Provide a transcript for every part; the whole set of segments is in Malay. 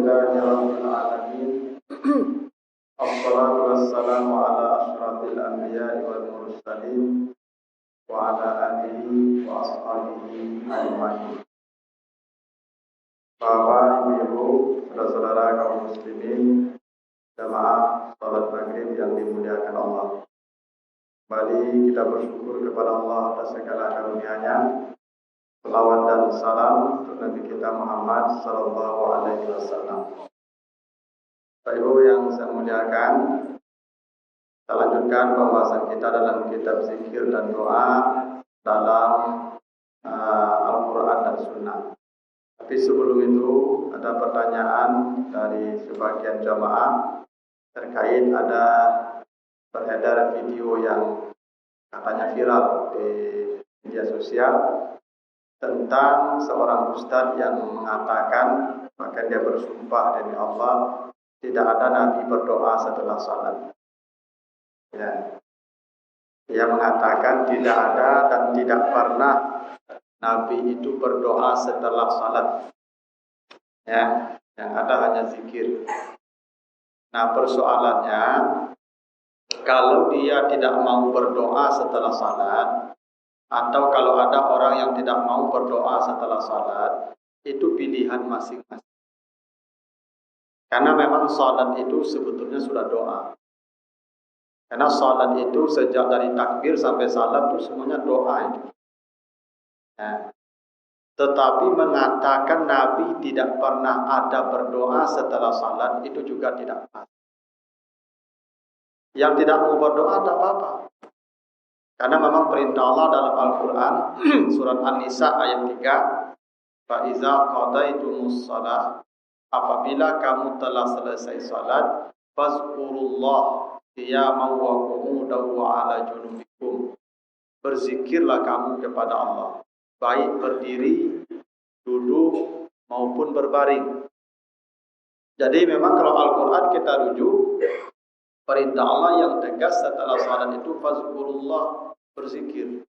Alhamdulillahi Rabbil Alamin. Assalatu wassalamu ala asyrafil anbiya'i wal mursalin wa ala alihi wa ashabihi ajma'in. Bapak, Ibu, saudara-saudara kaum muslimin, jamaah salat maghrib yang dimuliakan Allah. Kembali kita bersyukur kepada Allah atas segala karunia-Nya. Selawat dan salam untuk Nabi kita Muhammad sallallahu alaihi wasallam. Bapak Ibu yang saya muliakan, kita lanjutkan pembahasan kita dalam kitab zikir dan doa dalam Al-Quran dan Sunnah. Tapi sebelum itu ada pertanyaan dari sebagian jamaah terkait ada beredar video yang katanya viral di media sosial tentang seorang ustadz yang mengatakan, bahkan dia bersumpah demi Allah, tidak ada Nabi berdoa setelah salat. Ya. Dia mengatakan tidak ada dan tidak pernah Nabi itu berdoa setelah salat. Ya, yang ada hanya zikir. Nah, persoalannya, kalau dia tidak mau berdoa setelah salat, atau kalau ada orang yang tidak mau berdoa setelah salat, itu pilihan masing-masing. Karena memang salat itu sebetulnya sudah doa. Karena salat itu sejak dari takbir sampai salat itu semuanya doa itu. Nah, tetapi mengatakan Nabi tidak pernah ada berdoa setelah salat itu juga tidak pas. Yang tidak mau berdoa tidak apa-apa. Karena memang perintah Allah dalam Al-Quran surat An-Nisa ayat 3, فَإِذَا قَضَيْتُمُ الصَّلَاةَ, apabila kamu telah selesai salat, فَاذْكُرُوا قِيَامًا وَقُعُودًا وَعَلَى جُنُوبِكُمْ, berzikirlah kamu kepada Allah, baik berdiri, duduk maupun berbaring. Jadi memang kalau Al-Quran kita rujuk, perintah Allah yang tegas setelah salat itu fazkurullah, berzikir.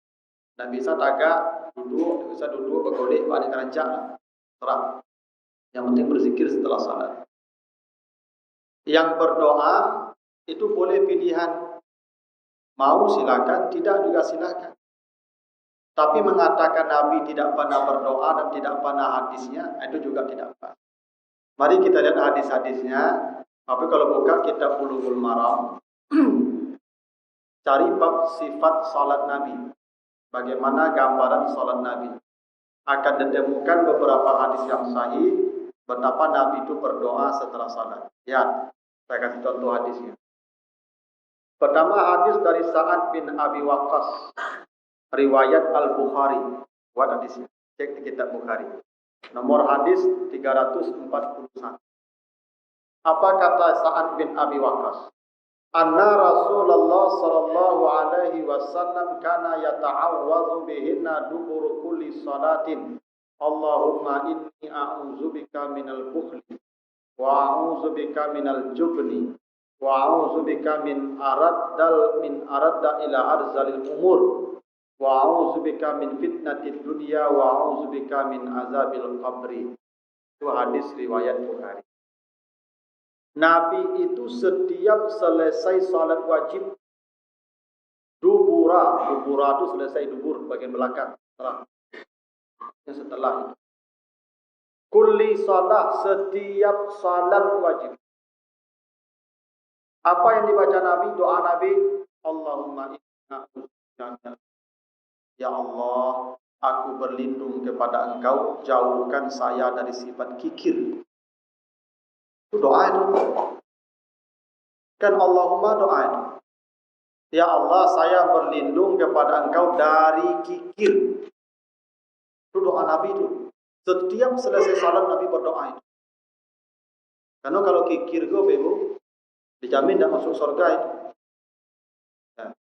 Dan bisa tagak, duduk, bisa duduk, bergolek, balik keranjang, terang. Yang penting berzikir setelah salat. Yang berdoa itu boleh pilihan. Mau silakan, tidak juga silakan. Tapi mengatakan Nabi tidak pernah berdoa dan tidak pernah hadisnya, itu juga tidak pas. Mari kita lihat hadis-hadisnya. Tapi kalau buka kitab Bulughul Maram, cari bab sifat salat Nabi. Bagaimana gambaran salat Nabi. Akan ditemukan beberapa hadis yang sahih betapa Nabi itu berdoa setelah salat. Ya, saya kasih contoh hadisnya. Pertama hadis dari Sa'ad bin Abi Waqqas, riwayat Al-Bukhari. Buat hadisnya, cek di kitab Bukhari. Nomor hadis 341. Apa kata Sa'ad bin Abi Waqqas? Anna Rasulullah sallallahu alaihi wasallam kana yata'awwadhu bihinna dubur kulli salatin. Allahumma inni a'udzubika minal bukhli wa a'udzubika minal jubni wa a'udzubika min aradda ila arzalil umur wa a'udzubika min fitnatid dunya wa a'udzubika min azabil qabri. Itu hadis riwayat Bukhari. Nabi itu setiap selesai salat wajib dubura itu selesai dubur bagian belakang setelah itu kulli salat, setiap salat wajib. Apa yang dibaca Nabi? Doa Nabi, Allahumma inna a'udzubika, ya Allah, aku berlindung kepada Engkau, jauhkan saya dari sifat kikir. Itu doa itu. Kan Allahumma doa itu. Ya Allah, saya berlindung kepada Engkau dari kikir. Itu doa Nabi itu. Setiap selesai salat Nabi berdoa itu. Karena kalau kikir itu, Ibu, dijamin tidak masuk surga itu. Ya.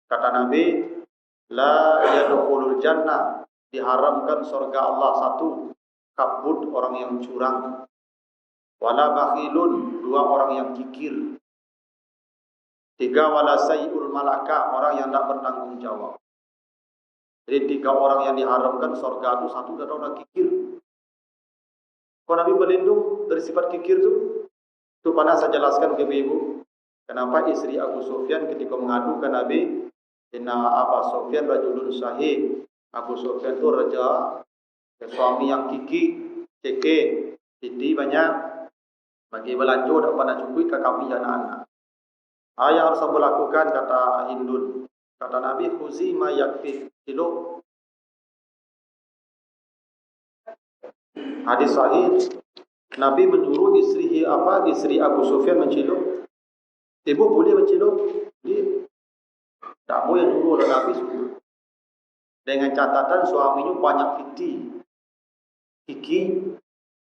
Kata Nabi, la yadkhulul jannah, diharamkan surga Allah satu, kabut, orang yang curang. Wala bakhilun, dua orang yang kikir. Tiga, wala sayyul malaka, orang yang tidak bertanggung jawab. Jadi tiga orang yang diharamkan surga itu, satu adalah orang kikir. Kalau Nabi berlindung dari sifat kikir tu pernah saya jelaskan ke ibu. Kenapa istri Abu Sufyan ketika mengadu ke Nabi, inna Abu Sufyan rajulun sahih. Abu Sufyan itu raja, suami yang kiki, ceke, titi banyak, bagi belanjo tak pernah cukup ke kami anak-anak. Yang harus saya lakukan, kata Hindun. Kata Nabi, khuzi ma yakfi, ciluk. Hadis sahih, Nabi menyuruh istri Abu Sufyan menciluk. Ibu boleh menciluk? Dia tak boleh nyuruh oleh Nabi suruh. Dengan catatan suaminya banyak kiki,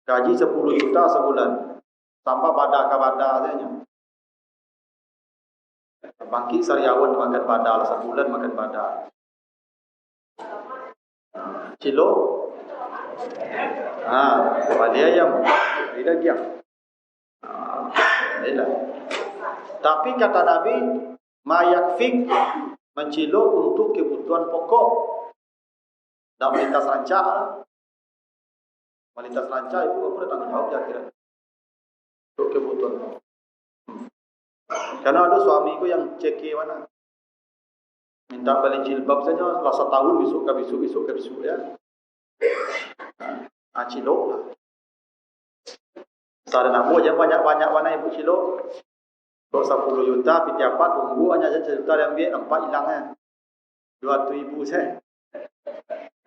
gaji 10 juta sebulan, tanpa badak-badak saja. Bangkit sariawan makan badal sebulan makan badal. Cilok. Pada ayam. Tidak giang. Tidak. Tapi kata Nabi, mayakfik mencilok untuk kebutuhan pokok. Dan melintas rancak. Melintas rancak itu apa tanggung jawab kira. Untuk kebutuhan pokok. Karena ada suamiku yang ceki mana. Minta beli jilbab saja selasa tahun besok ya. Cilok lah. Sada nak buat je banyak-banyak mana ibu cilok. Kok 10 juta piti apa tunggu hanya 1 juta yang ambil nampak hilangnya. 200,000 saya.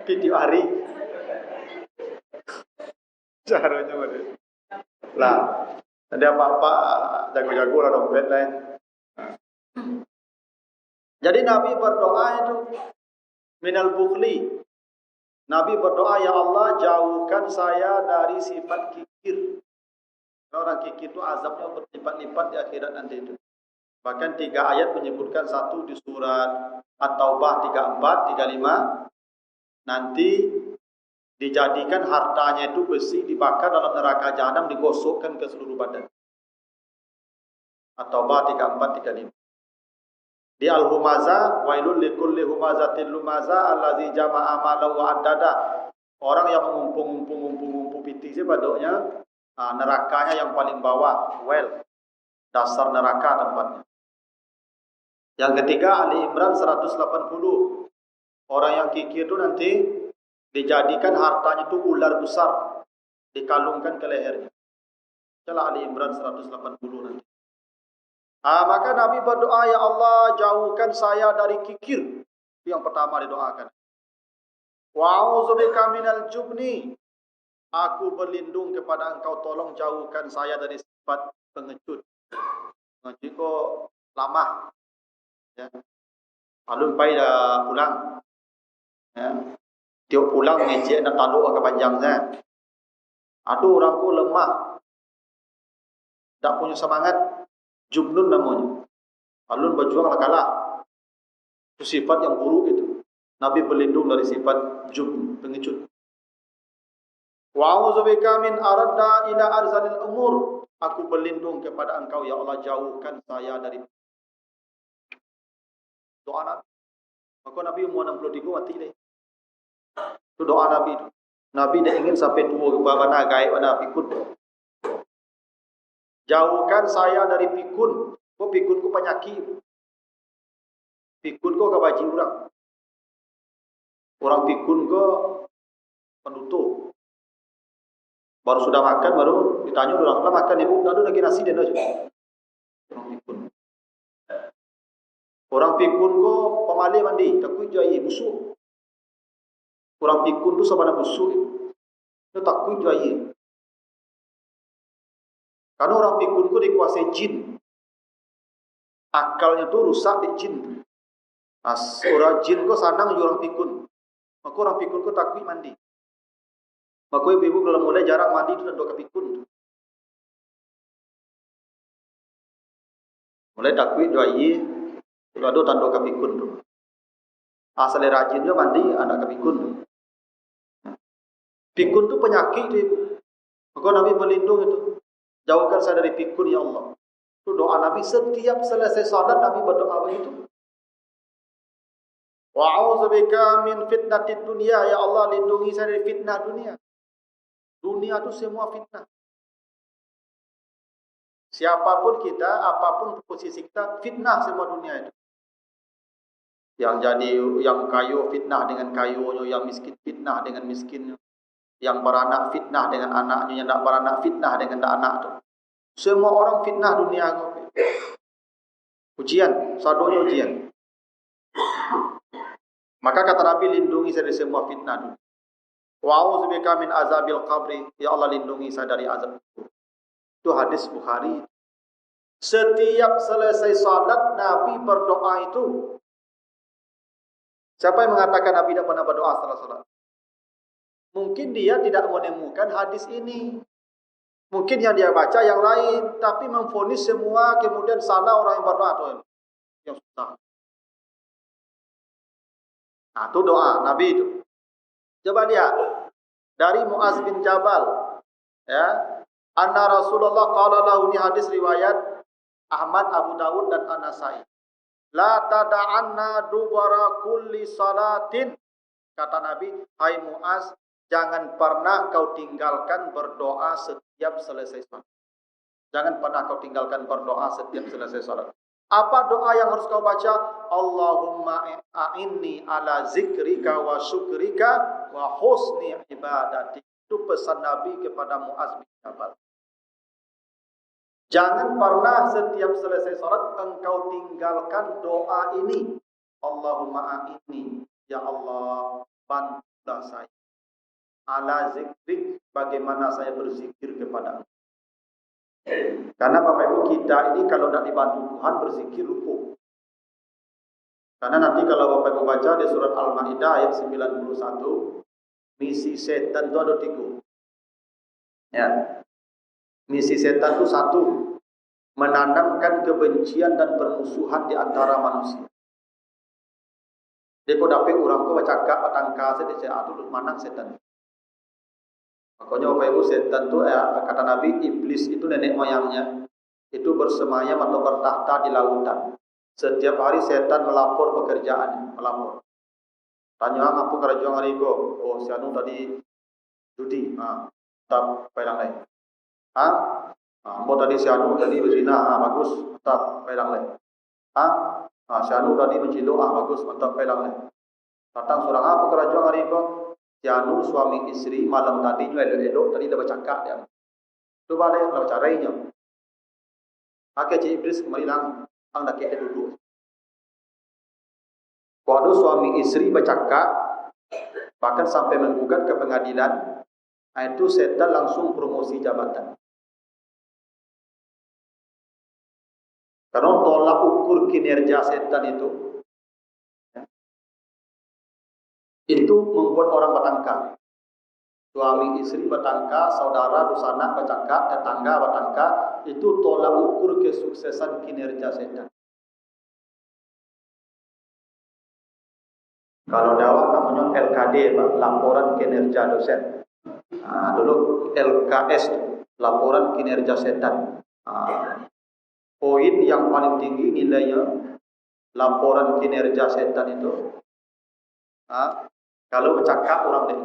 Piti hari. Caranya mana? Lah, ada apa-apa jago-jago lah dompet lain. Jadi Nabi berdoa itu minal bukhli. Nabi berdoa, ya Allah jauhkan saya dari sifat kikir. Orang kikir itu azabnya berlipat-lipat di akhirat nanti itu. Bahkan 3 ayat menyebutkan, satu di surat At-Taubah 34, 35. Nanti dijadikan hartanya itu besi dibakar dalam neraka jahanam, digosokkan ke seluruh badan. At-Taubah 34, 35. Di Al-Humazah, wailul likulli humazatil lumaza allazi jama'a malahu wa addada. Orang yang mengumpul piti sebadoknya, nerakanya yang paling bawah, dasar neraka tempatnya. Yang ketiga Ali Imran 180. Orang yang kikir itu nanti dijadikan hartanya itu ular besar, dikalungkan ke lehernya. Itulah Ali Imran 180 nanti. Maka Nabi berdoa, ya Allah jauhkan saya dari kikir. Itu yang pertama didoakan. Wa'udzubika minal jubni. Aku berlindung kepada Engkau, tolong jauhkan saya dari sifat pengecut. Pengecut kok lama. Ya. Alun pai dah pulang. Ya. Tiap pulang ngejek nak tanduk ke panjangnya. Aduh orangku lemah. Tak punya semangat. Jubnun namanya. Alun berjuang lah kalah. Itu sifat yang buruk itu. Nabi berlindung dari sifat jubn, pengecut. Wa'udzubika min aradda ila arzalil umur. Aku berlindung kepada Engkau, ya Allah jauhkan saya dari doa Nabi. Maka Nabi umur 63 mati deh. Itu doa Nabi itu. Nabi dia ingin sampai tua ke mana gaib mana pikun. Jauhkan saya dari pikun. Kok pikun ku penyakit. Pikun ku kebaji orang. Orang pikun ku penutup. Baru sudah makan, baru ditanya orang lah makan ibu. Dah lagi nasi dan aja. Orang pikun. Orang pikun ku pemalih mandi. Takut jaya busuk. Orang pikun tu sabana busuk. Itu takut jaya. Karena orang pikun itu dikuasai jin. Akalnya itu rusak di jin. Orang jin itu sanang orang pikun. Maka orang pikun itu takut mandi. Maka ibu-ibu kalau mulai jarang mandi itu tanduk ke pikun. Mulai takut doai. Kalau ada tanduk ke pikun tu. Asal rajin dia mandi anak ke pikun. Pikun itu penyakit ibu. Maka Nabi berlindung itu. Jauhkan saya dari pikun, ya Allah. Itu doa Nabi setiap selesai salat Nabi berdoa begitu. Wa'udzubika min fitnatid dunya, ya Allah lindungi saya dari fitnah dunia. Dunia itu semua fitnah. Siapapun kita, apapun posisi kita, fitnah semua dunia itu. Yang jadi yang kayu fitnah dengan kayunya, yang miskin fitnah dengan miskinnya, yang beranak fitnah dengan anaknya, yang tidak beranak fitnah dengan tidak anak itu. Semua orang fitnah dunia itu. Ujian, sadonya ujian. Maka kata Nabi, lindungi saya dari semua fitnah dunia. Wa'udzubika min azabil qabri, ya Allah lindungi saya dari azab kubur. Itu hadis Bukhari. Setiap selesai salat Nabi berdoa itu. Siapa yang mengatakan Nabi tidak pernah berdoa setelah salat? Mungkin dia tidak menemukan hadis ini. Mungkin yang dia baca yang lain, tapi memvonis semua kemudian salah orang yang berdoa atau yang susah. Nah, itu doa Nabi itu. Coba lihat dari Muaz bin Jabal, ya, anna Rasulullah qala lahu, ini hadis riwayat Ahmad, Abu Dawud dan An-Nasai. La tada'anna dubara kulli salatin. Kata Nabi, hai Muaz, jangan pernah kau tinggalkan berdoa setiap selesai salat. Jangan pernah kau tinggalkan berdoa setiap selesai salat. Apa doa yang harus kau baca? Allahumma a'inni ala zikrika wa syukrika wa husni ibadati. Itu pesan Nabi kepada Muaz bin Jabal. Jangan pernah setiap selesai salat engkau tinggalkan doa ini. Allahumma a'inni, ya Allah, bantulah saya. Ala zikrik, bagaimana saya berzikir kepadamu. Karena Bapak Ibu kita ini kalau tidak dibantu Tuhan berzikir lupa. Karena nanti kalau Bapak Ibu baca di surat Al-Maidah ayat 91, misi setan itu ada 3. Ya. Misi setan itu 1, menanamkan kebencian dan permusuhan di antara manusia. Dia kok dapat orang kau bercakap patangka saya itu manang setan. Makanya Bapak Ibu setan itu kata Nabi, iblis itu nenek moyangnya itu bersemayam atau bertahta di lautan. Setiap hari setan melapor pekerjaannya, melapor. Tanya apa kerajaan hari itu? Oh, si anu tadi judi, tetap pelang lain. Mau tadi si anu tadi berzina, bagus, tetap pelang lain. Si anu tadi mencilok, bagus, tetap pelang lain. Datang seorang apa kerajaan hari itu? Si anu suami istri malam tadi elok-elok tadi dah bercakap dia. Coba dia kalau caranya. Pakai iblis kembali lang, dak dia duduk. Kalau suami istri bercakap, bahkan sampai menggugat ke pengadilan, itu setan langsung promosi jabatan. Karena tolak ukur kinerja setan itu membuat orang bertangkap. Suami istri bertangkap, saudara dosana bercakap, tetangga bertangkap, itu tolak ukur kesuksesan kinerja setan. Kalau dakwah namanya LKD, laporan kinerja dosen. Dulu LKS, laporan kinerja setan. Poin yang paling tinggi nilainya laporan kinerja setan itu. Kalau bercakap orang deh.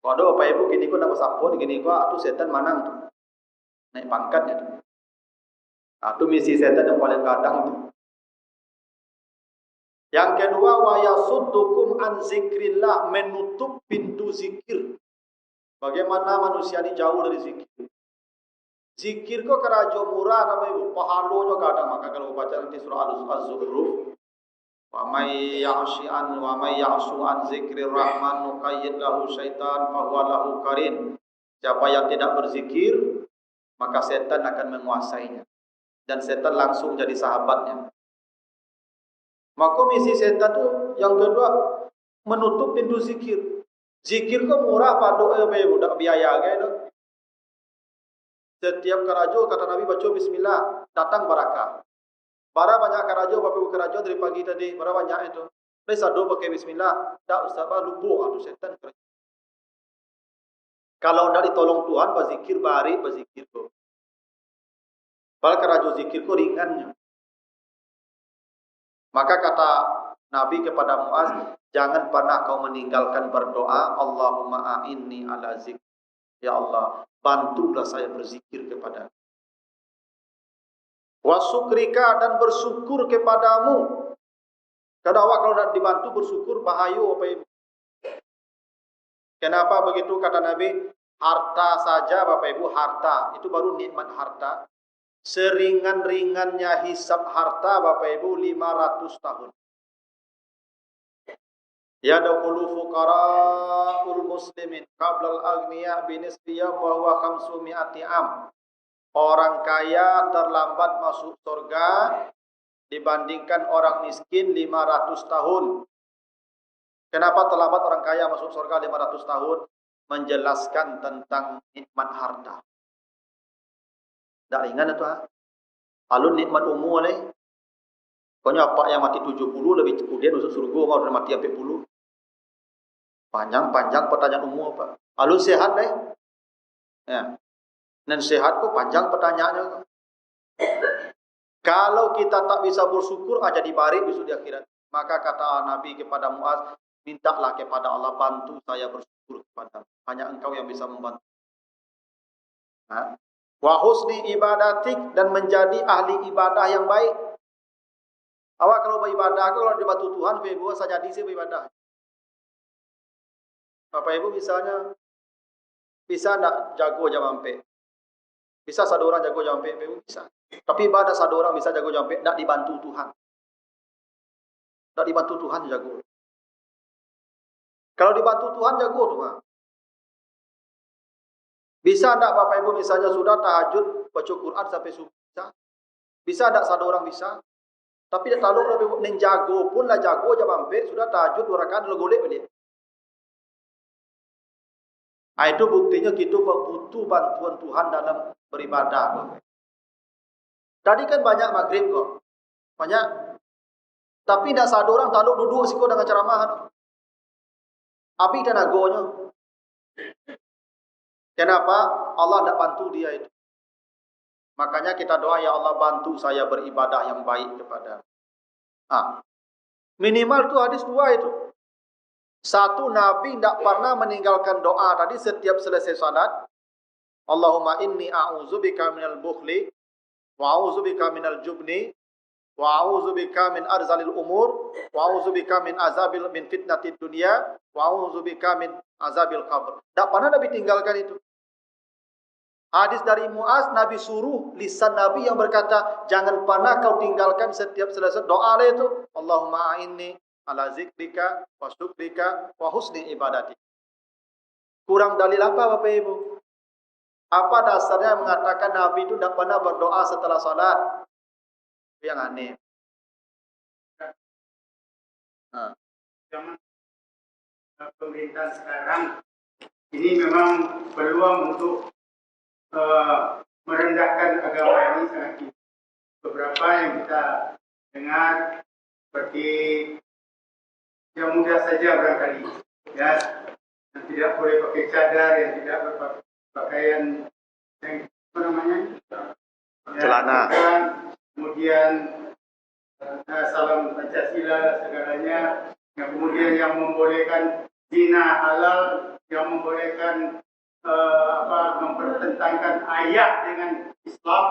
Kalau Bapak Ibu gini kok nak sapon gini kok atuh setan manang tuh. Naik pangkatnya tuh. Itu misi setan yang paling kadang tuh. Yang kedua, wa yasuddukum an zikrillah, menutup pintu zikir. Bagaimana manusia ini jauh dari zikir? Zikir kok kerajo murah Bapak Ibu, pahalanya kadang. Maka kalau baca nanti surah Az-Zukhruf, wa may ya'shu an zikrir rahman nuqayyid lahu syaitan fa huwa lahu qarin. Siapa yang tidak berzikir, maka setan akan menguasainya. Dan setan langsung jadi sahabatnya. Maka misi setan itu yang kedua, menutup pintu zikir. Zikir kok murah pada budak biaya gitu. Setiap karajo kata Nabi baca bismillah, datang barakah. Bara banyak karajo, Bapak Ibu karajo dari pagi tadi, bara banyak itu. Bisa do pakai bismillah, tak usah lupa atau setan. Kalau tidak ditolong Tuhan, berzikir bari, berzikir kok. Padahal karajo zikir kok ringannya. Maka kata Nabi kepada Muaz, jangan pernah kau meninggalkan berdoa, Allahumma a'inni ala zikr. Ya Allah, bantulah saya berzikir kepada. Wa syukrika, dan bersyukur kepadamu. Kadang awak kalau nak dibantu bersyukur, bahayu apa ibu. Kenapa begitu kata Nabi? Harta saja Bapak Ibu, harta itu baru nikmat harta. Seringan-ringannya hisab harta Bapak Ibu 500 tahun. Yadkhulu fuqara'ul muslimin qablal aghniya binisbiyam wa huwa 500 am. Orang kaya terlambat masuk surga dibandingkan orang miskin 500 tahun. Kenapa terlambat orang kaya masuk surga 500 tahun? Menjelaskan tentang nikmat harta. Tak ringan itu ha. Alun nikmat umur ni. Pokoknya apa yang mati 70 lebih kemudian masuk surga, mau mati 40. Panjang-panjang pertanyaan umur apa? Alun sehat ni. Ya. Dan sehat kok panjang pertanyaannya. Kalau kita tak bisa bersyukur aja dibarik besok di akhirat. Maka kata Nabi kepada Muaz, mintalah kepada Allah, bantu saya bersyukur kepada. Hanya engkau yang bisa membantu. Wa husni ibadatik, dan menjadi ahli ibadah yang baik. Awak kalau beribadah, kalau dibantu Tuhan, Bapak Ibu saja jadi sih beribadah. Bapak Ibu misalnya bisa nak jago jam ampe. Bisa satu orang jago jam ampe, Bapak Ibu bisa. Tapi ibadah satu orang bisa jago jam ampe, nak dibantu Tuhan. Nak dibantu Tuhan jago. Kalau dibantu Tuhan jago Tuhan. Bisa tak Bapak Ibu misalnya sudah tahajud baca Quran sampai subuh? Bisa. Bisa tak satu orang bisa? Tapi tak tahu Bapak Ibu jago pun lah jago jam ampe sudah tahajud 2 rakaat lalu golek balik. Itu buktinya kita butuh bantuan Tuhan dalam beribadah. Tadi kan banyak maghrib kok. Banyak. Tapi tak satu orang tahu duduk siko dengan ceramah. Api dan agonya. Kenapa? Allah tidak bantu dia itu. Makanya kita doa, ya Allah bantu saya beribadah yang baik kepada. Minimal tu hadis 2 itu. Satu, Nabi tidak pernah meninggalkan doa tadi setiap selesai salat. Allahumma inni a'udzubika minal bukhli wa a'udzubika minal jubni wa a'udzubika min arzalil umur wa a'udzubika min fitnatid dunya wa a'udzubika min azabil qabr. Tak pernah Nabi tinggalkan itu. Hadis dari Muaz, Nabi suruh lisan Nabi yang berkata, jangan pernah kau tinggalkan setiap selesai doa itu. Allahumma a'inni ala zikrika wa syukrika wa husni ibadati. Kurang dalil apa Bapak Ibu? Apa dasarnya mengatakan Nabi itu tidak pernah berdoa setelah salat? Yang aneh. Zaman pemerintah sekarang ini memang peluang untuk merendahkan agama ini sangat tinggi. Beberapa yang kita dengar seperti yang mudah saja barangkali, ya, yang tidak boleh pakai cadar, yang tidak berpakaian yang apa namanya, celana, ya, kemudian salam Pancasila segalanya, yang kemudian yang membolehkan zina halal, yang membolehkan mempertentangkan ayat dengan Islam,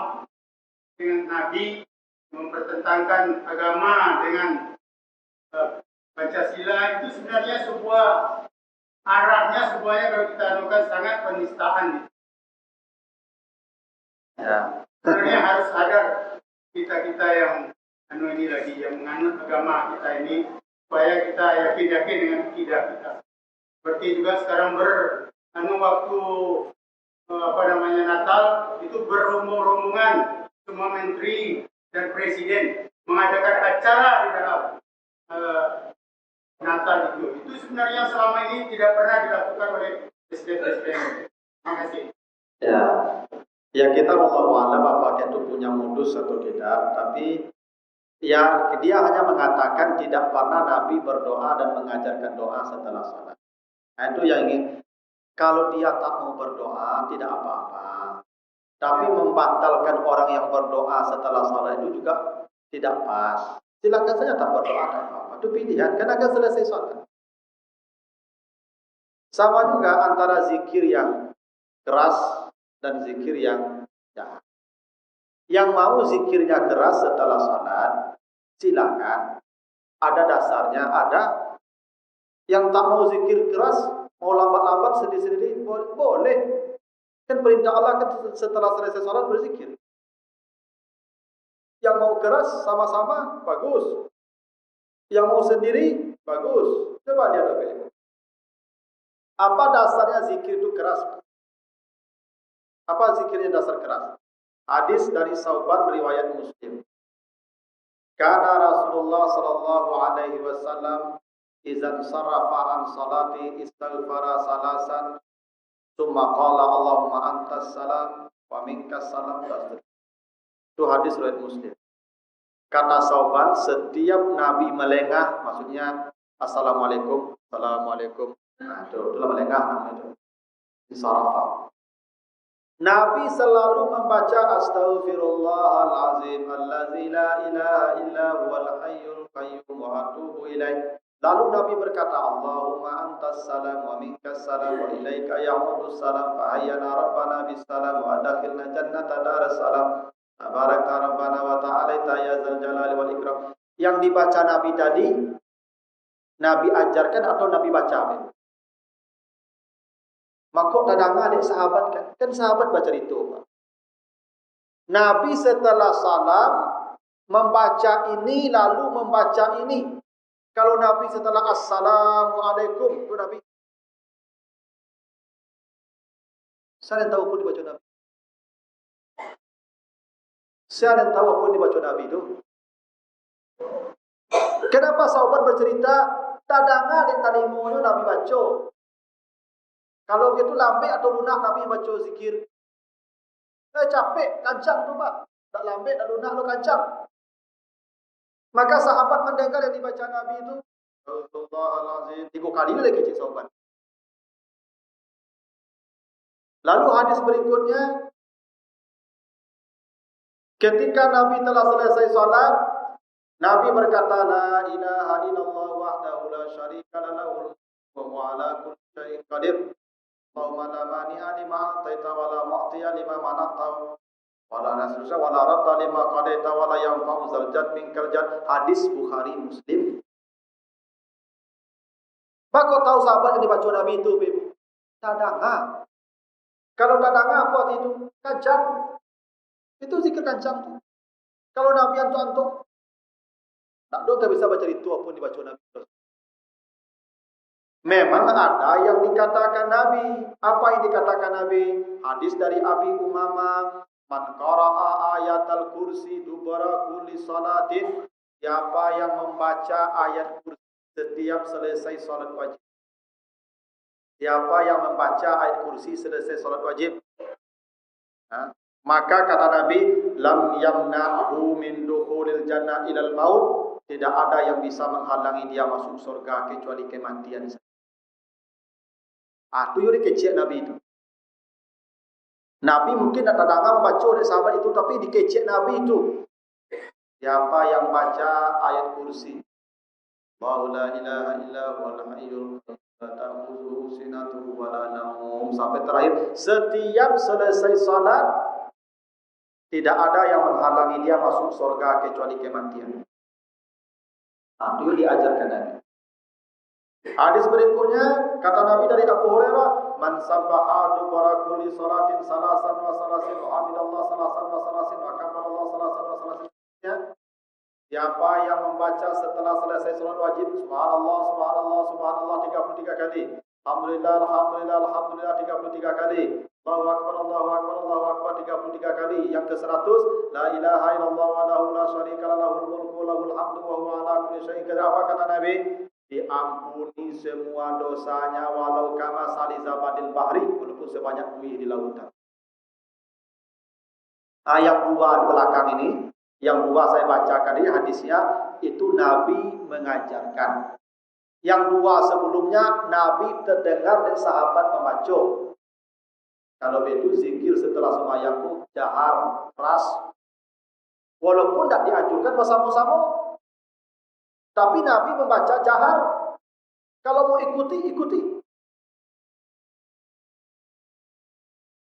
dengan Nabi, mempertentangkan agama dengan Pancasila, itu sebenarnya sebuah arahnya semuanya kalau kita anukan sangat penistaan. Ya. Sebenarnya harus sadar kita yang ini lagi yang menganut agama kita ini, supaya kita yakin dengan akidah kita. Seperti juga sekarang waktu Natal itu berrombongan semua menteri dan presiden mengadakan acara di dalam Natal itu sebenarnya selama ini tidak pernah dilakukan oleh presiden. Terima kasih. Ya kita wallahu a'lam apakah itu punya modus atau tidak, tapi ya dia hanya mengatakan tidak pernah Nabi berdoa dan mengajarkan doa setelah salat. Itu yang ingin. Kalau dia tak mau berdoa, tidak apa-apa. Tapi membatalkan orang yang berdoa setelah salat itu juga tidak pas. Silakan saja tak berdoa, tak apa-apa. Itu pilihan, kan akan selesai salat. Sama juga antara zikir yang keras dan zikir yang jahat. Yang mau zikirnya keras setelah salat, silakan. Ada dasarnya, ada. Yang tak mau zikir keras, mau lambat-lambat, sedih-sedih, boleh. Kan perintah Allah kan setelah selesai salat berzikir. Yang mau keras sama-sama, bagus. Yang mau sendiri, bagus. Coba lihat apa. Apa dasarnya zikir itu keras? Apa zikirnya dasar keras? Hadis dari Sauban riwayat Muslim. Karena Rasulullah sallallahu alaihi wasallam izan sarafa an salati istighfara salasan summa qala Allahumma antas salam wa minkas salam. Itu hadis riwayat Muslim. Kata Sauban, setiap Nabi melengah, maksudnya Assalamualaikum, Assalamualaikum. Nah, itulah melengah namanya itu. Sarafa. Nabi selalu membaca Astaghfirullahalazim allazi la ilaha illa huwal hayyul qayyum wa atubu ilaih. Lalu Nabi berkata, Allahumma antas salam wa minkas salam wa ilaika ya'udus salam fa hayyana rabbana bis salam wa adkhilna jannata daras salam. Tabarakta rabbana wa ta'ala ya zal jalali wal ikram. Yang dibaca Nabi tadi, Nabi ajarkan atau Nabi baca? Maka tadang adik sahabat kan sahabat baca itu, Pak. Nabi setelah salam membaca ini lalu membaca ini. Kalau Nabi setelah Assalamualaikum itu Nabi. Saya tahu pun dibaca Nabi. Saya tahu apa dibaca Nabi itu. Kenapa sahabat bercerita tadang adik talimunya Nabi baca? Kalau begitu lambe atau lunak Nabi baca zikir. Capek, kancang tu Pak. Tak lambe, tak lunak, lo kancang. Maka sahabat mendengar yang dibaca Nabi itu. Astagfirullahaladzim. 3 kali lagi cik sahabat. Lalu hadis berikutnya. Ketika Nabi telah selesai salat. Nabi berkata, La ilaha illallah wahdahu la syarika lahu wa huwa ala kulli syai'in qadir. Allahumma la mani'a lima a'taita wa la mu'tiya lima mana'ta wa la nasrusa wa la radda lima qadaita wa la yanfa'u zal jad minkal jad. Hadis Bukhari Muslim. Maka tahu sahabat yang dibaca Nabi itu, Ibu. Tadanga. Kalau tadanga apa itu? Kancang. Itu zikir kancang tu. Kalau Nabi antuk-antuk, tak doa bisa baca itu apa dibaca Nabi. Memang ada yang dikatakan Nabi. Apa yang dikatakan Nabi? Hadis dari Abi Umamah, man qara'a ayatal kursi dubara kulli salatin. Siapa yang membaca ayat kursi setiap selesai salat wajib. Siapa yang membaca ayat kursi selesai salat wajib. Maka kata Nabi, lam yamna'hu min dukhulil jannah ilal maut. Tidak ada yang bisa menghalangi dia masuk surga kecuali kematian. Itu yang dikecek Nabi itu. Nabi mungkin tak tadang membaca oleh sahabat itu, tapi dikecek Nabi itu. Siapa yang baca ayat kursi, Allahu la ilaha illa huwal hayyul qayyum la ta'khudhuhu sinatun wa la nawm, sampai terakhir, setiap selesai salat tidak ada yang menghalangi dia masuk surga kecuali kematian. Itu yang diajarkan Nabi. Hadis berikutnya kata Nabi dari Abu Hurairah, man sabbaha dubara kulli salatin salasan wa salasin wa hamidallah salasan wa salasin wa kabarallah salasan wa salasin. Siapa yang membaca setelah selesai salat wajib subhanallah subhanallah subhanallah 33 kali, alhamdulillah alhamdulillah alhamdulillah 33 kali, Allahu akbar Allahu akbar Allahu akbar 33 kali, yang ke-100 la ilaha illallah wahdahu la syarika lahu mulku lahul hamdu wa huwa ala kulli syai'in qadir. Apa kata Nabi? Diampuni semua dosanya walau kama salizabadil bahri, walaupun sebanyak buih di lautan. Yang 2 di belakang ini, yang 2 saya bacakan ini hadisnya, itu Nabi mengajarkan. Yang 2 sebelumnya Nabi terdengar dari sahabat membaca. Kalau itu zikir setelah sembahyang jahar, keras. Walaupun tidak dianjurkan bersama-sama, tapi Nabi membaca jahar. Kalau mau ikuti, ikuti.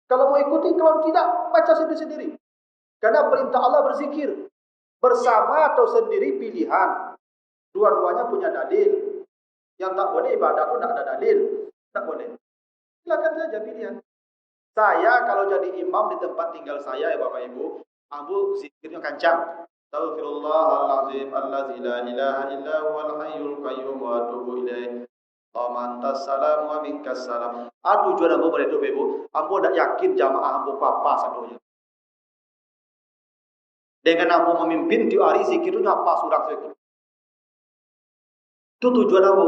Kalau mau ikuti, kalau tidak, baca sendiri-sendiri. Karena perintah Allah berzikir. Bersama atau sendiri pilihan. Dua-duanya punya dalil. Yang tak boleh ibadah itu tidak ada dalil. Tak boleh. Silakan saja pilihan. Saya kalau jadi imam di tempat tinggal saya ya Bapak Ibu, ambu zikirnya kencang. Astaghfirullahalazim allazi la ilaha illa huwal hayyul qayyum wa atubu ilaih. Amantas salam wa minkas salam. Tujuan ambo beredo Ibu, ambo ndak yakin jamaah ambo apa sadonya. Dengan ambo memimpin di hari zikir itu apa surah zikir. Itu tujuan ambo.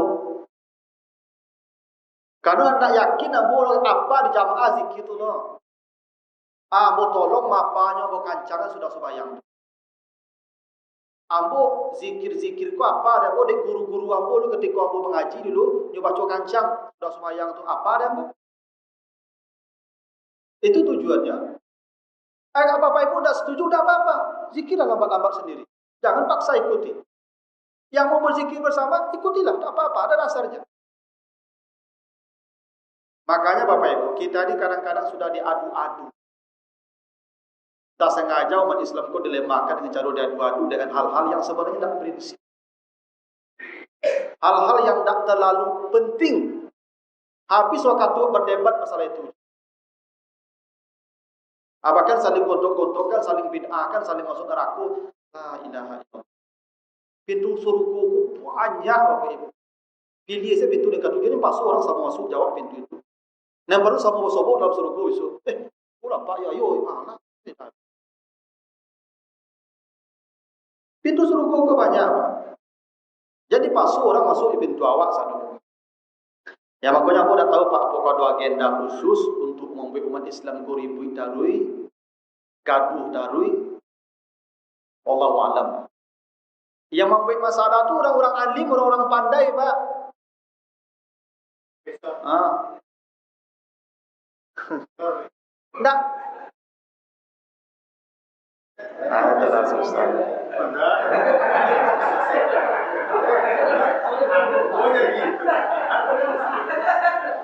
Karena tak yakin ambo apa di jamaah zikir itu loh. Ambo tolong mapanya ambo kancangan sudah sembahyang. Ambo zikir-zikirku apa ada ambo di guru-guru ambo lu ketika ambo mengaji dulu nyoba baca kancang sudah sembahyang itu apa ada ambo. Itu tujuannya. Kalau Bapak Ibu tidak setuju tidak apa-apa. Zikirlah lambat-lambat sendiri. Jangan paksa ikuti. Yang mau berzikir bersama ikutilah, tak apa-apa, ada dasarnya. Makanya Bapak Ibu, kita ini kadang-kadang sudah diadu-adu. Tak sengaja umat Islam kok dilemakan dengan cara diadu-adu dengan hal-hal yang sebenarnya tidak prinsip. Hal-hal yang tidak terlalu penting. Habis waktu berdebat masalah itu. Bahkan saling gontok-gontokan, saling bid'ahkan, saling masuk neraka. La ilaha illallah. Pintu surga banyak Bapak Ibu. Pilih saya pintu dekat ini pas orang sama masuk jawab pintu itu. Nah baru sama sobok dalam surga itu. Pulang Pak ya yo mana? Pintu surga ke banyak Pak. Jadi pas orang masuk di pintu awak sana. Ya makanya aku dah tahu Pak apakah ada agenda khusus untuk membuat umat Islam ku ribut darui, gaduh darui. Wallahu a'lam. Yang membuat masalah itu orang-orang alim, orang-orang pandai, Pak. Enggak. Adalah susah.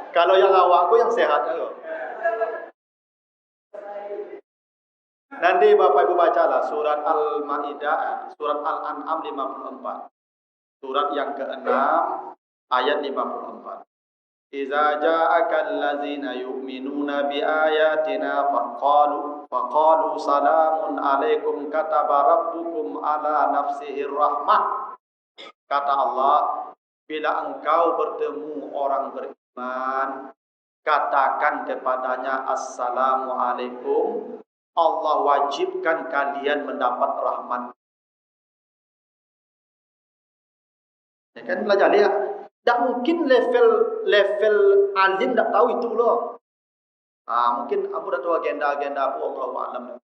Kalau yang awakku yang sehat ayo. Nanti Bapak Ibu bacalah surat Al-Maidah, surat Al-An'am 54. Surat yang ke-6 ayat 54. Iza ja'akal ladzina yu'minuna bi ayatina faqalu salamun alaikum kataba rabbukum ala nafsihir rahmah. Kata Allah, bila engkau bertemu orang beriman, katakan kepadanya assalamu alaikum. Allah wajibkan kalian mendapat rahmat. Ya kan belajar ya. Tak mungkin level alim tak tahu itu loh. Mungkin aku dah tahu agenda aku Allahu a'lam.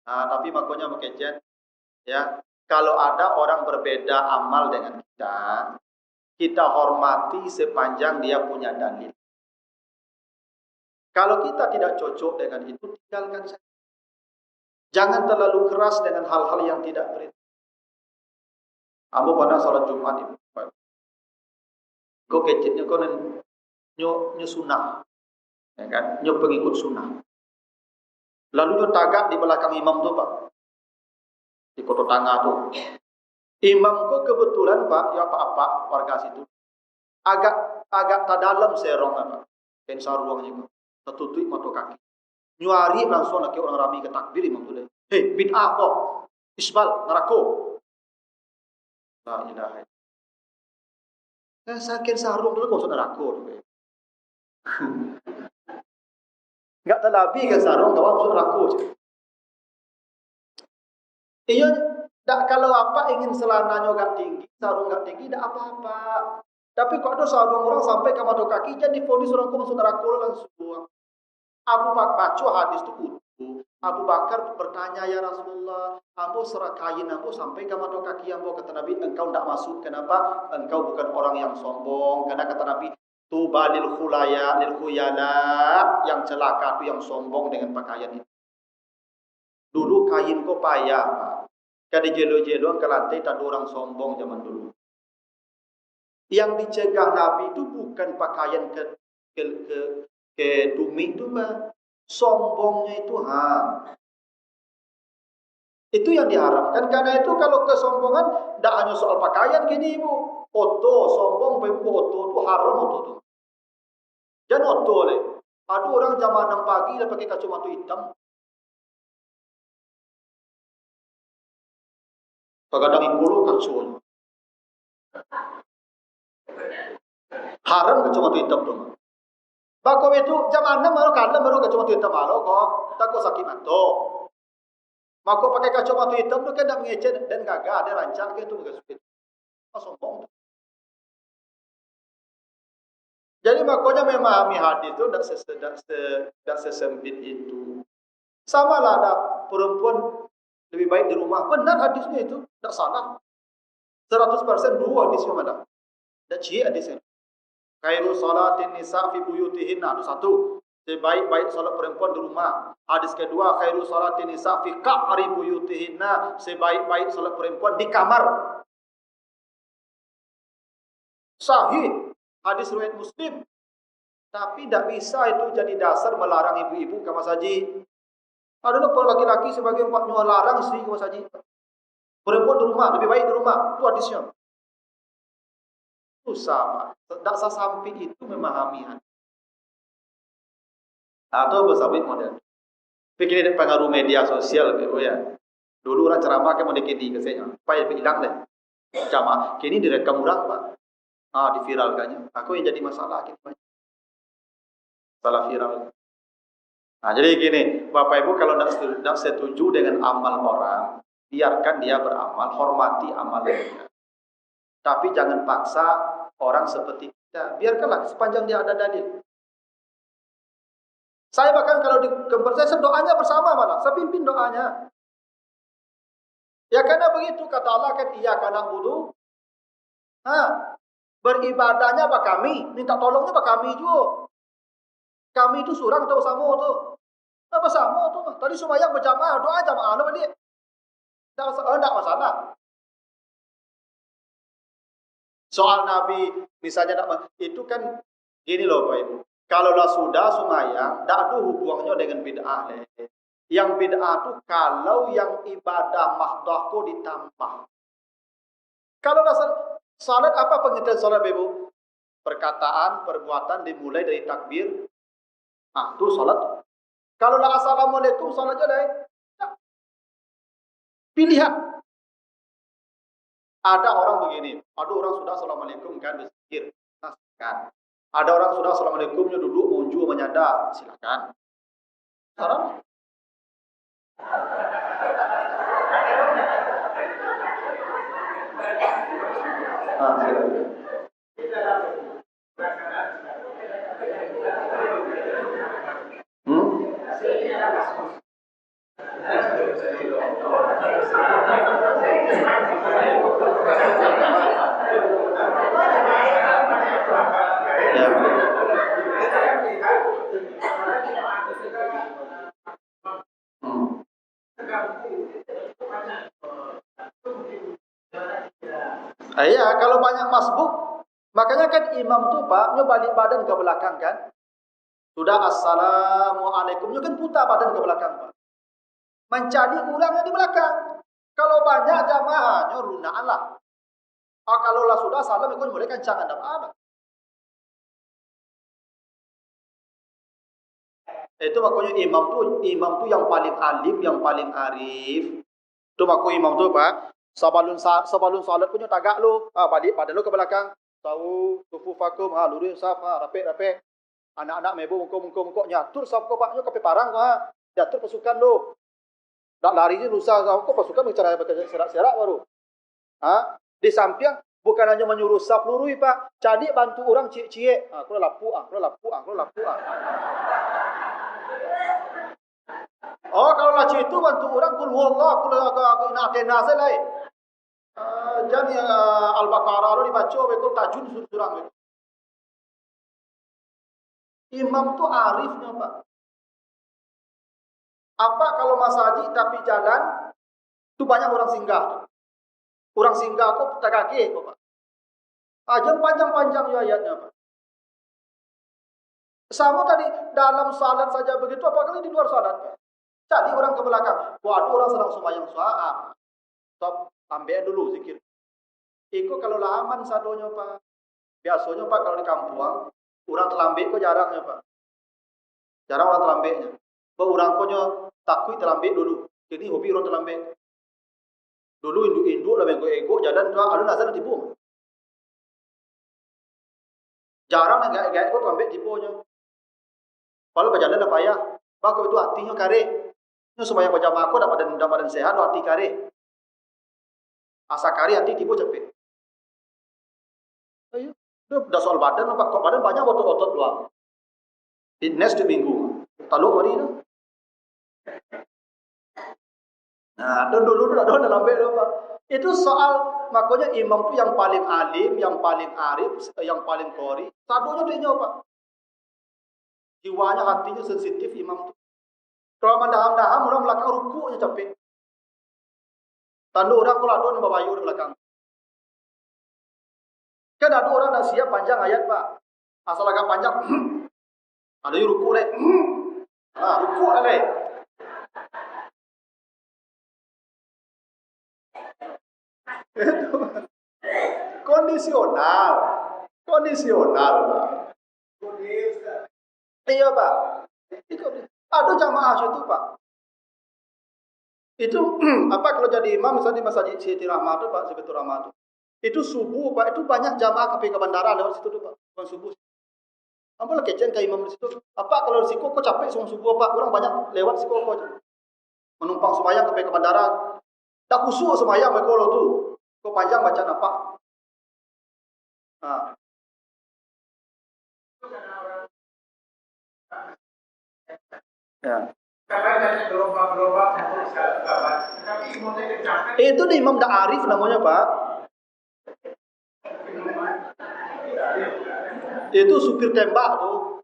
Tapi makanya mengkejen ya. Kalau ada orang berbeda amal dengan kita hormati sepanjang dia punya dalil. Kalau kita tidak cocok dengan itu, tinggalkan saja. Jangan terlalu keras dengan hal-hal yang tidak perintah. Ambo pada salat Jumat itu. Kau kecilnya kau nyo sunnah. Ya kan? Nyo pengikut sunnah. Lalu nyo tagak di belakang imam tu Pak. Di koto tangga tu. Imam kau kebetulan Pak, ya apa-apa warga situ. Agak tak dalam serong apa. Pensar ruangnya kau. Tertutup mata kaki. Nyuari langsung lagi orang ramai ke takbir imam tu. Hei, bid'ah kok. Isbal, neraka. La ilaha illallah. Sakit sarung dulu kau neraka. Enggak terlebih ke sarung kau masuk neraka je. Iya, tak kalau apa ingin selananya enggak tinggi, sarung enggak tinggi, tak apa-apa. Tapi kok ada sarung orang sampai ke mata kaki, jadi difonis orang kau masuk neraka langsung. Abu Bakar baca hadis itu utuh. Abu Bakar bertanya, ya Rasulullah, ambo serak kain ambo sampai ke mata kaki ambo. Kata Nabi, engkau tidak masuk. Kenapa? Engkau bukan orang yang sombong. Karena kata Nabi, tuba lil khuyala, yang celaka itu yang sombong dengan pakaian itu. Dulu kain kau payah, Pak. Kada jelo-jelo ke lantai tak ada orang sombong zaman dulu. Yang dicegah Nabi itu bukan pakaian ke dumi itu Pak. Sombongnya itu itu yang diharamkan. Karena itu kalau kesombongan tidak hanya soal pakaian gini ibu. Foto, sombong, foto itu haram itu. Jangan foto oleh. Ada orang jam 6 pagi dia pakai kacamata hitam. Kadang ikulu kacau. Haram kacamata hitam tu. Bakau itu jam 6 baru kacamata hitam malu kok. Takut sakit mata. Maka pakai kacamata hitam tu kan nak mengecek dan gagah ada rancang ke itu enggak suka. Sombong. Jadi makanya memahami hadis itu tidak sesempit itu. Sama lah ada perempuan lebih baik di rumah. Benar hadisnya itu, tidak salah. 100% dua hadisnya mana? Dan ciri hadisnya. Khairu salatin nisa fi buyutihinna. Itu satu. Sebaik-baik salat perempuan di rumah. Hadis kedua, khairu salatin nisa fi qa'ri buyutihinna. Sebaik-baik salat perempuan di kamar. Sahih. Hadis riwayat Muslim. Tapi tidak bisa itu jadi dasar melarang ibu-ibu ke masjid. Ada laki-laki sebagai empatnya larang istri ke masjid. Perempuan di rumah, lebih baik di rumah. Itu hadisnya. Itu sama. Tidak sampai itu memahami hadis. Atau bersabit model. Pikir ini pengaruh media sosial. Ya. Dulu orang ceramah ke mau dikini ke saya. Supaya hilang deh. Jamaah. Kini direkam orang pak. Diviralkannya. Aku yang jadi masalah. Salah viral. Nah, jadi gini, Bapak Ibu kalau tidak setuju dengan amal orang, biarkan dia beramal, hormati amalnya. Tapi jangan paksa orang seperti kita. Biarkanlah sepanjang dia ada dalil. Saya bahkan kalau di kembar saya doanya bersama malah, saya pimpin doanya. Ya karena begitu kata Allah kan iya karena budu. Beribadahnya apa kami, minta tolongnya apa kami juga. Kami itu surang atau sama tu. Apa sama tu? Tadi sembahyang berjamaah, doa jamaah apa dia? Tidak masalah. Soal Nabi misalnya itu kan gini loh Pak Ibu. Kalaulah sudah sembahyang, tidak ada hubungannya dengan bid'ah. Yang bid'ah itu kalau yang ibadah mahdahku ditambah. Kalau salat apa pengertian salat Ibu? Perkataan, perbuatan dimulai dari takbir. Itu salat. Kalau lah assalamualaikum salat aja deh. Pilihan. Ada orang begini, ada orang sudah assalamualaikum kan berzikir, silakan. Ada orang sudah assalamualaikumnya duduk munju menyadar, silakan. Salam. Silakan. Iya, kalau banyak masbuk, makanya kan imam tuh Pak, balik badan ke belakang kan. Sudah assalamualaikum, kan putar badan ke belakang Pak. Mencari orang yang di belakang. Kalau banyak jamaahnya runaan lah. Kalau lah sudah salam ikut mulai kencang anda ada. Itu makanya imam tu yang paling alim, yang paling arif. Itu makanya imam tu Pak. Sebelum salat punya tagak lu, balik badan lu ke belakang. Tahu tufufakum, lurus saf, rapek. Anak-anak mebu mengko nyatur saf kau Pak, nyo kape parang Jatuh pasukan lu. Tak lari je lusa kau pasukan bicara serak-serak baru. Di samping bukan hanya menyuruh saf lurui Pak, jadi bantu orang cie-cie. Aku lapu. Oh, kalau laci itu bantu orang kul huwallah, kul inatena selai. Jadi Al-Baqarah lo dibaca bekul tajun surang. Imam tu arifnya Pak. Apa kalau masjid tapi jalan tu banyak orang singgah. Orang singgah kok tak kaget kok Pak. Jangan panjang-panjang ayatnya Pak. Sama tadi dalam salat saja begitu, apalagi di luar salat. Jadi orang ke belakang, waduh orang sedang sembahyang saat. Stop, ambil dulu zikir. Iko kalau laman sadonya Pak. Biasanya Pak kalau di kampung, orang terlambat kok jarangnya Pak. Jarang orang terlambatnya. Orang konya takut terlambat dulu. Jadi hobi orang terlambat. Dulu induk-induk lah ego jalan tu alun azan tipu. Jarang agak-agak kok terlambat tipunya. Kalau berjalan dah payah. Pak itu hatinya kare. Ini supaya berjamaah aku dapat sehat, hati kare. Asa kare hati tipu cepet. Ayo, dah soal badan, Pak. Kok badan banyak otot-otot doang. Fitness di minggu. Taluk hari itu. Nah, dulu dalam beda Pak. Itu soal makanya imam itu yang paling alim, yang paling arif, yang paling qori. Sadonya dia Pak. Jiwanya, hatinya sensitif imam itu. Kalau mendaham-daham orang belakang rukuknya capek. Tandu orang kalau ada yang babayu di belakang. Kan ada orang dah siap panjang ayat Pak. Asal agak panjang. Ada yang rukuk deh. Rukuk deh. Kondisional Pak. Iya Pak. Ada jamaah situ Pak. Itu apa kalau jadi imam misalnya di Masjid Siti Rahmat Pak, Siti Rahmat itu subuh Pak, itu banyak jamaah ke bandara lewat situ Pak, bukan subuh. Apalah kecen ke imam di situ. Apa kalau si kok capek semua subuh Pak, orang banyak lewat si kok menumpang sembahyang ke bandara. Tak khusyuk sembahyang mereka tu. Kok panjang baca apa? Ya. Itu di imam da'arif namanya Pak. Itu supir tembak tuh.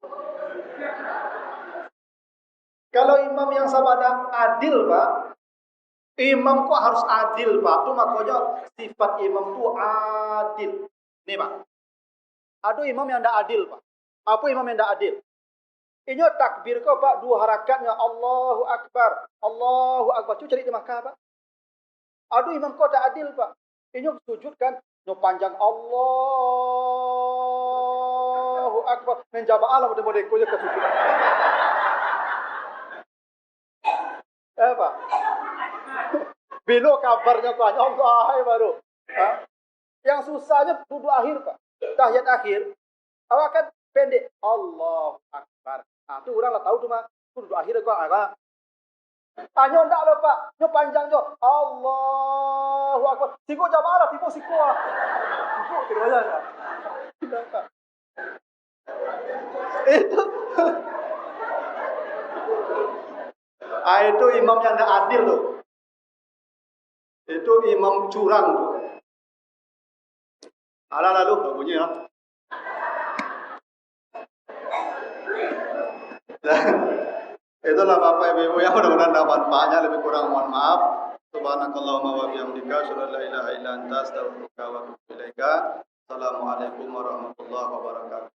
Kalau imam yang sabada adil Pak, imam kok harus adil Pak. Itu makanya sifat imam itu adil. Nih Pak. Ada imam yang tidak adil Pak. Apa imam yang tidak adil? Ini takbir kau Pak, dua harakatnya Allahu Akbar. Allahu Akbar. Cuba cari di Makkah Pak. Ada imam kau tak adil Pak. Ini sujud kan, no panjang Allahu Akbar. Menjaba Allah model-model kau je ke sujud. Pak. Bila kabarnya Pak, Allah baru. Yang susahnya duduk akhir Pak. Tahiyat akhir. Awak kan pendek. Allahu Akbar. Tu orang lah tahu tu mah. Tu duduk akhir kau apa? Tanya ndak lo Pak. Nyo panjang jo. Allahu Akbar. Siko jamaah lah, siko. Siko kira aja. Itu. Itu imam yang tidak adil tuh. Itu imam curang tuh. Lalu bunyi ya. Itulah Bapak Ibu yang mudah-mudahan dapat manfaatnya, lebih kurang mohon maaf. Subhanakallahumma wa bihamdika asyhadu an la ilaha illa anta astaghfiruka wa atubu ilaika. Assalamualaikum warahmatullahi wabarakatuh.